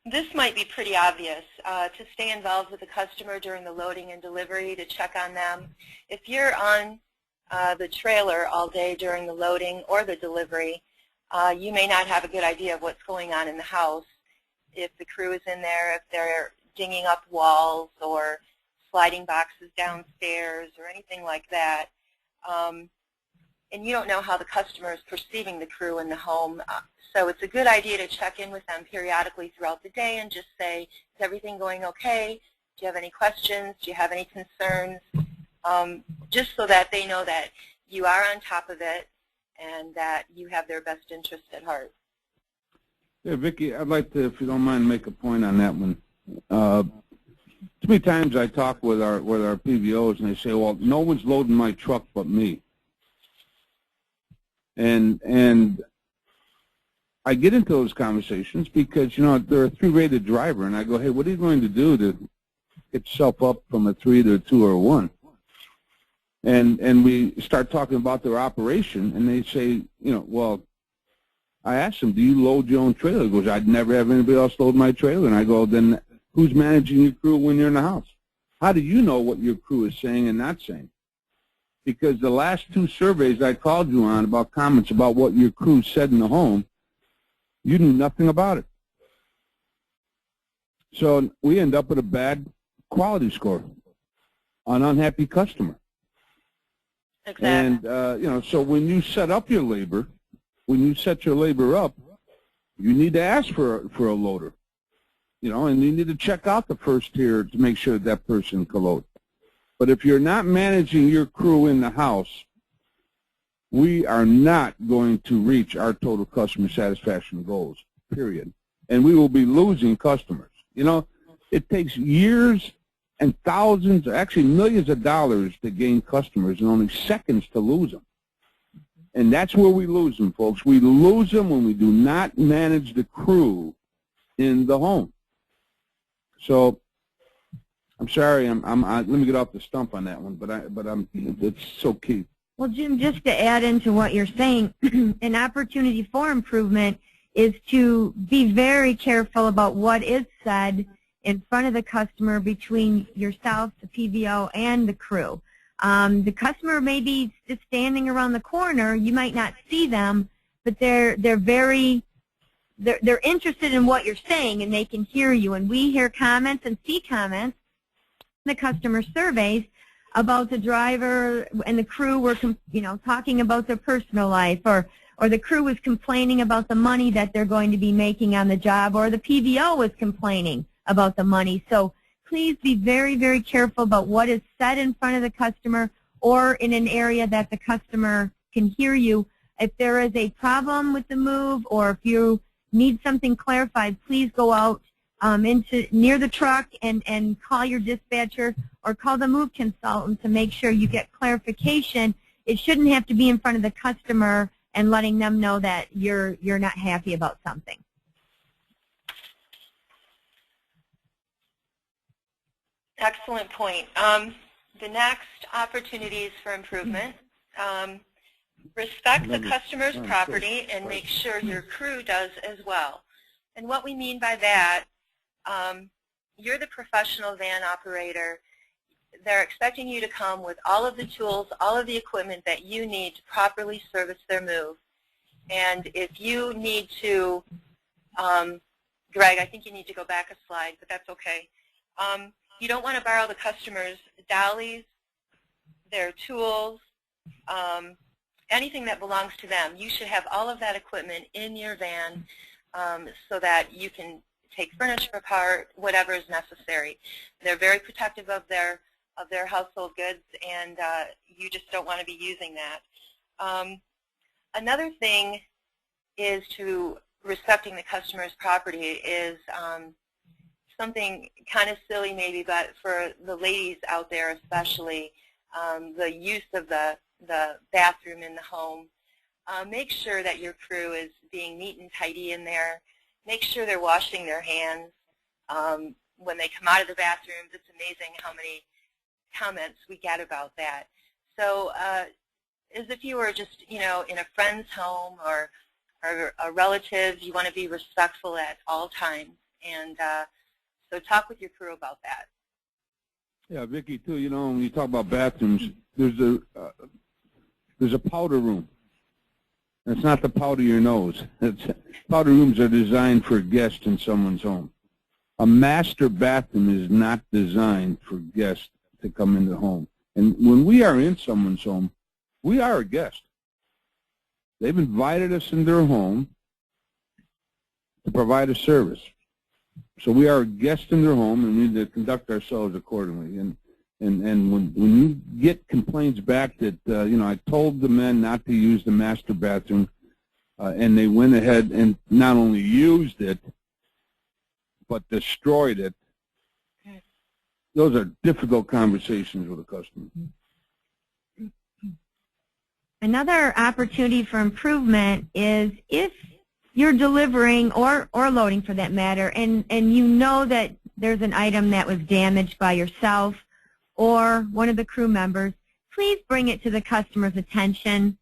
This might be pretty obvious, to stay involved with the customer during the loading and delivery, to check on them. If you're on the trailer all day during the loading or the delivery, you may not have a good idea of what's going on in the house. If the crew is in there, if they're dinging up walls or sliding boxes downstairs or anything like that. And you don't know how the customer is perceiving the crew in the home. So it's a good idea to check in with them periodically throughout the day and just say, is everything going okay? Do you have any questions? Do you have any concerns? Just so that they know that you are on top of it and that you have their best interest at heart. Yeah, Vicki, I'd like to, if you don't mind, make a point on that one. Too many times I talk with our PVOs and they say, well, no one's loading my truck but me. And I get into those conversations because, you know, they're a 3-rated driver, and I go, hey, what are you going to do to get yourself up from a 3 to a 2 or a 1? And we start talking about their operation, and they say, you know, well, I asked them, do you load your own trailer? He goes, I'd never have anybody else load my trailer. And I go, then who's managing your crew when you're in the house? How do you know what your crew is saying and not saying? Because the last 2 surveys I called you on about comments about what your crew said in the home, you knew nothing about it. So we end up with a bad quality score, an unhappy customer. Exactly. And, you know, so when you set up your labor, when you set your labor up, you need to ask for a loader, you know, and you need to check out the first tier to make sure that person can load. But if you're not managing your crew in the house, we are not going to reach our total customer satisfaction goals, period. And we will be losing customers. You know, it takes years and thousands, actually millions of dollars to gain customers and only seconds to lose them. And that's where we lose them, folks. We lose them when we do not manage the crew in the home. So I'm sorry, let me get off the stump on that one, but it's so key. Well, Jim, just to add into what you're saying, an opportunity for improvement is to be very careful about what is said in front of the customer between yourself, the PVO, and the crew. The customer may be just standing around the corner. You might not see them, but they're interested in what you're saying, and they can hear you. And we hear comments and see comments in the customer surveys about the driver and the crew were, talking about their personal life, or the crew was complaining about the money that they're going to be making on the job, or the PVO was complaining about the money. So please be very, very careful about what is said in front of the customer or in an area that the customer can hear you. If there is a problem with the move, or if you need something clarified, please go out near the truck and call your dispatcher or call the move consultant to make sure you get clarification. It shouldn't have to be in front of the customer and letting them know that you're not happy about something. Excellent point. The next opportunities for improvement, respect the customer's property and make sure your crew does as well. And what we mean by that, you're the professional van operator. They're expecting you to come with all of the tools, all of the equipment that you need to properly service their move. And if you need to, Greg, I think you need to go back a slide, but that's okay. You don't want to borrow the customer's dollies, their tools, anything that belongs to them. You should have all of that equipment in your van so that you can take furniture apart, whatever is necessary. They're very protective of their household goods, and you just don't want to be using that. Another thing is to respecting the customer's property is something kind of silly maybe, but for the ladies out there especially, the use of the bathroom in the home. Make sure that your crew is being neat and tidy in there. Make sure they're washing their hands when they come out of the bathrooms. It's amazing how many comments we get about that. So as if you were just, in a friend's home or a relative, you want to be respectful at all times. And so talk with your crew about that. Yeah, Vicki, too, when you talk about bathrooms, there's a powder room. It's not to powder your nose. Powder rooms are designed for guests in someone's home. A master bathroom is not designed for guests to come into the home. And when we are in someone's home, we are a guest. They've invited us in their home to provide a service. So we are a guest in their home, and we need to conduct ourselves accordingly. And when you get complaints back that, I told the men not to use the master bathroom, and they went ahead and not only used it, but destroyed it, those are difficult conversations with a customer. Another opportunity for improvement is if you're delivering or loading for that matter, and you know that there's an item that was damaged by yourself or one of the crew members, please bring it to the customer's attention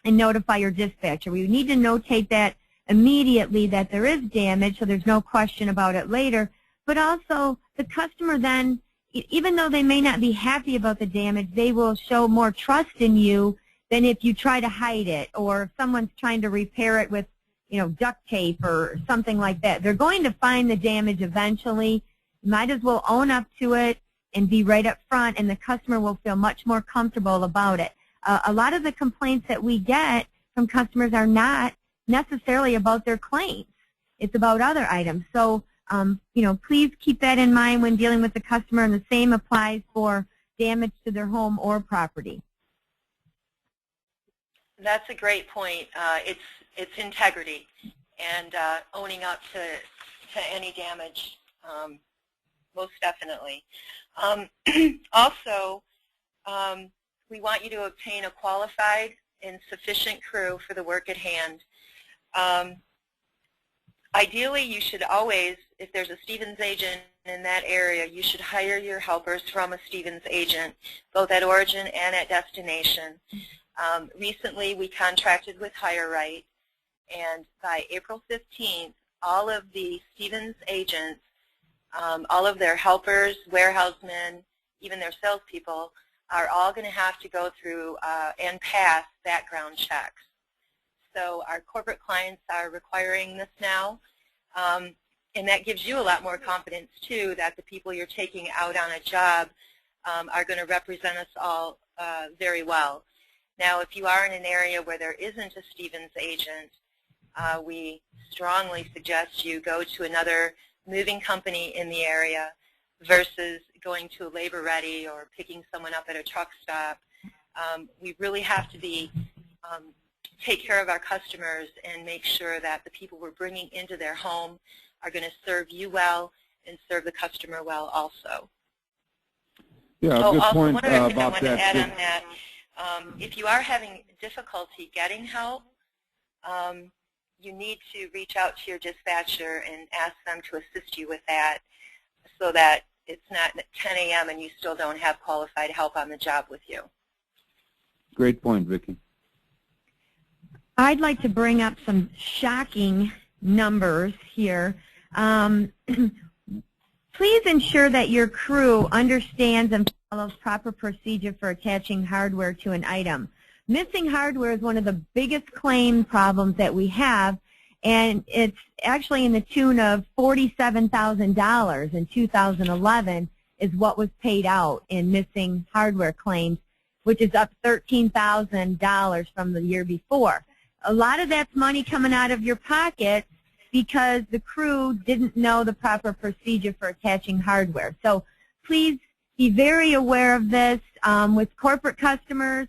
and notify your dispatcher. We need to notate that immediately that there is damage so there's no question about it later. But also the customer then, even though they may not be happy about the damage, they will show more trust in you than if you try to hide it or if someone's trying to repair it with duct tape or something like that. They're going to find the damage eventually. You might as well own up to it and be right up front, and the customer will feel much more comfortable about it. A lot of the complaints that we get from customers are not necessarily about their claims. It's about other items. So, please keep that in mind when dealing with the customer, and the same applies for damage to their home or property. That's a great point. It's integrity and owning up to any damage, most definitely. Also, we want you to obtain a qualified and sufficient crew for the work at hand. Ideally, you should always, if there's a Stevens agent in that area, you should hire your helpers from a Stevens agent, both at origin and at destination. Recently, we contracted with HireRight, and by April 15th, all of the Stevens agents, all of their helpers, warehousemen, even their salespeople, are all going to have to go through and pass background checks. So our corporate clients are requiring this now, and that gives you a lot more confidence, too, that the people you're taking out on a job are going to represent us all very well. Now, if you are in an area where there isn't a Stevens agent, we strongly suggest you go to another moving company in the area versus going to a labor ready or picking someone up at a truck stop. We really have to take care of our customers and make sure that the people we're bringing into their home are going to serve you well and serve the customer well also. Yeah, good also, point one other thing I about wanted that. to add on that, if you are having difficulty getting help, you need to reach out to your dispatcher and ask them to assist you with that so that it's not 10 a.m. and you still don't have qualified help on the job with you. Great point, Vicki. I'd like to bring up some shocking numbers here. Please ensure that your crew understands and follows proper procedure for attaching hardware to an item. Missing hardware is one of the biggest claim problems that we have, and it's actually in the tune of $47,000 in 2011 is what was paid out in missing hardware claims, which is up $13,000 from the year before. A lot of that's money coming out of your pocket because the crew didn't know the proper procedure for attaching hardware. So please be very aware of this. With corporate customers,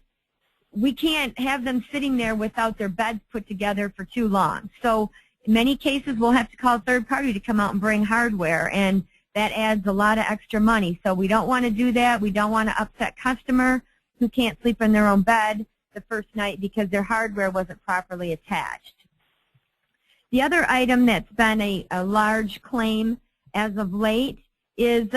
we can't have them sitting there without their beds put together for too long. So in many cases, we'll have to call a third party to come out and bring hardware, and that adds a lot of extra money. So we don't want to do that. We don't want to upset customer who can't sleep in their own bed the first night because their hardware wasn't properly attached. The other item that's been a large claim as of late is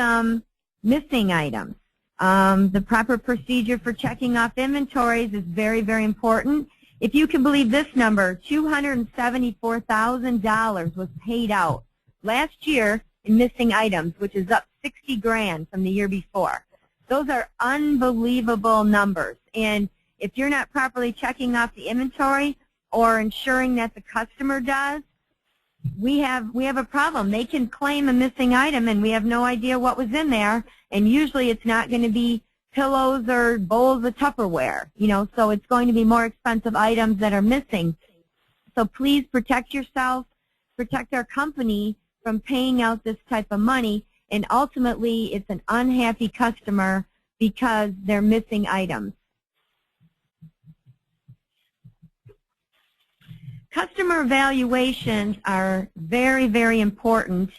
missing items. The proper procedure for checking off inventories is very, very important. If you can believe this number, $274,000 was paid out last year in missing items, which is up 60 grand from the year before. Those are unbelievable numbers. And if you're not properly checking off the inventory or ensuring that the customer does, we have a problem. They can claim a missing item and we have no idea what was in there, and usually it's not going to be pillows or bowls of Tupperware, so it's going to be more expensive items that are missing. So please protect yourself, protect our company from paying out this type of money, and ultimately it's an unhappy customer because they're missing items. Customer evaluations are very, very important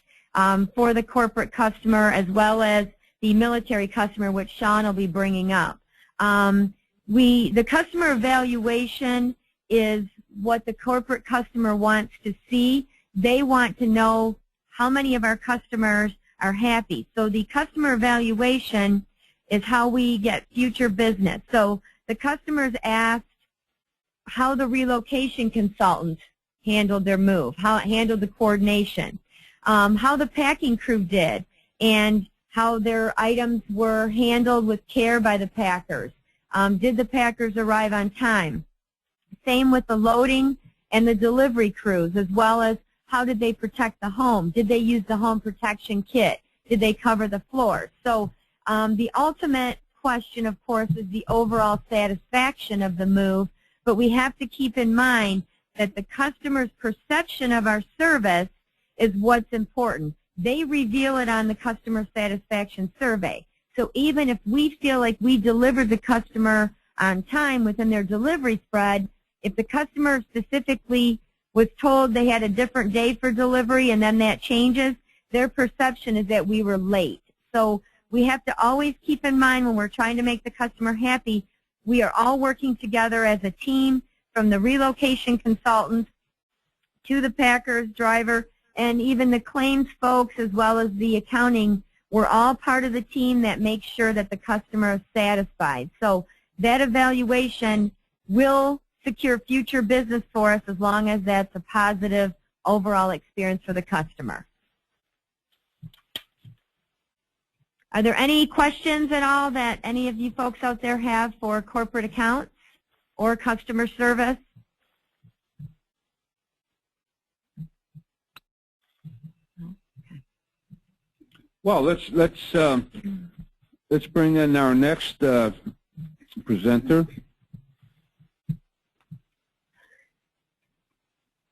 for the corporate customer as well as the military customer, which Sean will be bringing up. The customer evaluation is what the corporate customer wants to see. They want to know how many of our customers are happy. So the customer evaluation is how we get future business. So the customers asked how the relocation consultant handled their move, how it handled the coordination, how the packing crew did, and how their items were handled with care by the packers. Did the packers arrive on time? Same with the loading and the delivery crews, as well as how did they protect the home? Did they use the home protection kit? Did they cover the floors? So the ultimate question, of course, is the overall satisfaction of the move. But we have to keep in mind that the customer's perception of our service is what's important. They reveal it on the customer satisfaction survey. So even if we feel like we delivered the customer on time within their delivery spread, If the customer specifically was told they had a different day for delivery and then that changes, their perception is that we were late. So we have to always keep in mind when we're trying to make the customer happy, we are all working together as a team, from the relocation consultants to the packers, driver, and even the claims folks as well as the accounting. We're all part of the team that makes sure that the customer is satisfied. So that evaluation will secure future business for us as long as that's a positive overall experience for the customer. Are there any questions at all that any of you folks out there have for corporate accounts or customer service? Well, let's bring in our next presenter.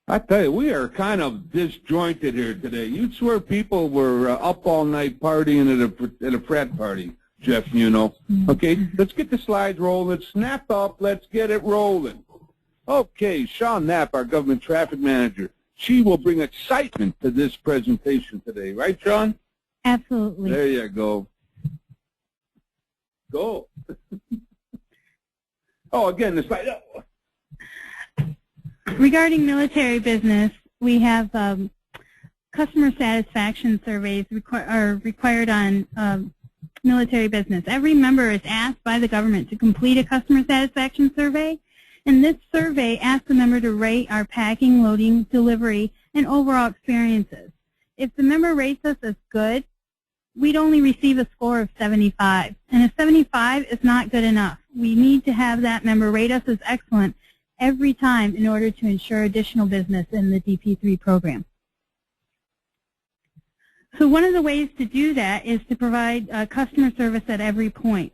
I tell you, we are kind of disjointed here today. You'd swear people were up all night partying at a frat party, Jeff, you know. Okay, let's get the slides rolling. Let's snap up. Let's get it rolling. Okay, Sean Knapp, our government traffic manager. She will bring excitement to this presentation today. Right, Sean? Absolutely. There you go. Go. Oh, again, the slide. Oh. Regarding military business, we have customer satisfaction surveys are required on military business. Every member is asked by the government to complete a customer satisfaction survey, and this survey asks the member to rate our packing, loading, delivery, and overall experiences. If the member rates us as good, we'd only receive a score of 75, and a 75 is not good enough. We need to have that member rate us as excellent every time in order to ensure additional business in the DP3 program. So one of the ways to do that is to provide customer service at every point.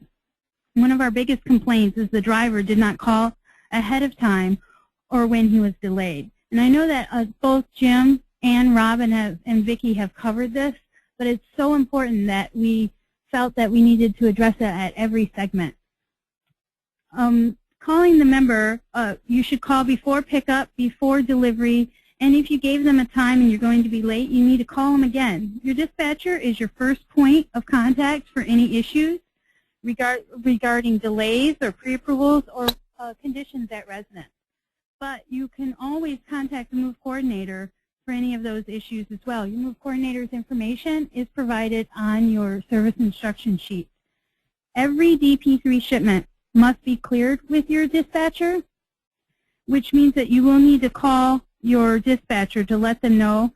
One of our biggest complaints is the driver did not call ahead of time or when he was delayed. And I know that both Jim and Robin and Vicki have covered this, but it's so important that we felt that we needed to address it at every segment. Calling the member, you should call before pickup, before delivery, and if you gave them a time and you're going to be late, you need to call them again. Your dispatcher is your first point of contact for any issues regarding delays or pre-approvals or conditions at residence. But you can always contact the move coordinator for any of those issues as well. Your move coordinator's information is provided on your service instruction sheet. Every DP3 shipment must be cleared with your dispatcher, which means that you will need to call your dispatcher to let them know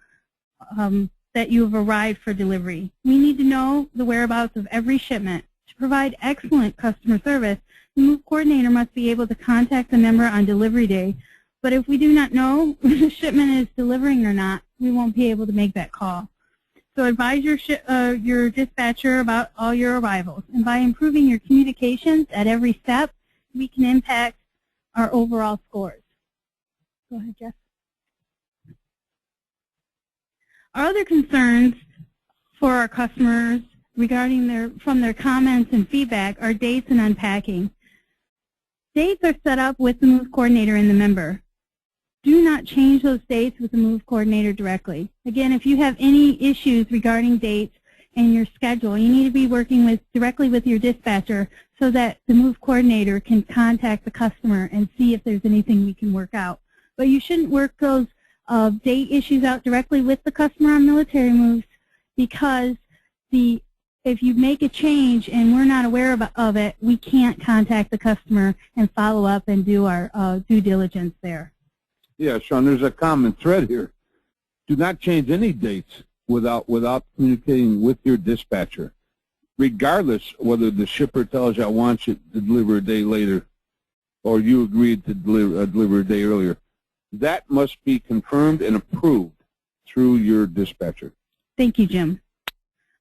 that you have arrived for delivery. We need to know the whereabouts of every shipment. To provide excellent customer service, the move coordinator must be able to contact the member on delivery day, but if we do not know if the shipment is delivering or not, we won't be able to make that call. So advise your dispatcher about all your arrivals. And by improving your communications at every step, we can impact our overall scores. Go ahead, Jeff. Our other concerns for our customers regarding from their comments and feedback are dates and unpacking. Dates are set up with the move coordinator and the member. Do not change those dates with the move coordinator directly. Again, if you have any issues regarding dates and your schedule, you need to be working directly with your dispatcher so that the move coordinator can contact the customer and see if there's anything we can work out. But you shouldn't work those date issues out directly with the customer on military moves, because if you make a change and we're not aware of it, we can't contact the customer and follow up and do our due diligence there. Yeah, Sean, there's a common thread here. Do not change any dates without communicating with your dispatcher, regardless whether the shipper tells you I want you to deliver a day later or you agreed to deliver a day earlier. That must be confirmed and approved through your dispatcher. Thank you, Jim.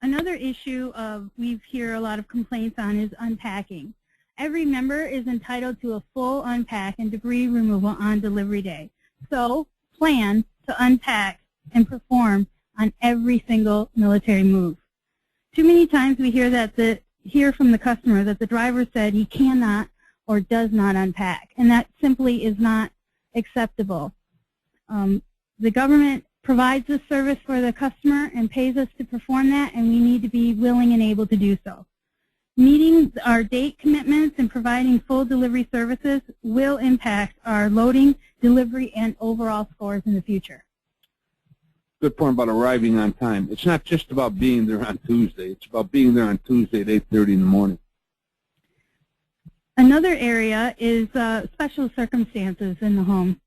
Another issue we hear a lot of complaints on is unpacking. Every member is entitled to a full unpack and debris removal on delivery day. So plan to unpack and perform on every single military move. Too many times we hear from the customer that the driver said he cannot or does not unpack, and that simply is not acceptable. The government provides this service for the customer and pays us to perform that, and we need to be willing and able to do so. Meeting our date commitments and providing full delivery services will impact our loading, delivery, and overall scores in the future. Good point about arriving on time. It's not just about being there on Tuesday. It's about being there on Tuesday at 8:30 in the morning. Another area is special circumstances in the home.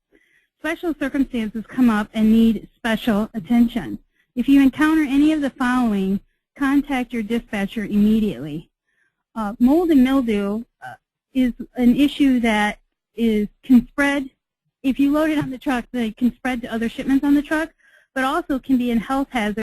Special circumstances come up and need special attention. If you encounter any of the following, contact your dispatcher immediately. Mold and mildew is an issue that can spread. If you load it on the truck, they can spread to other shipments on the truck, but also can be a health hazard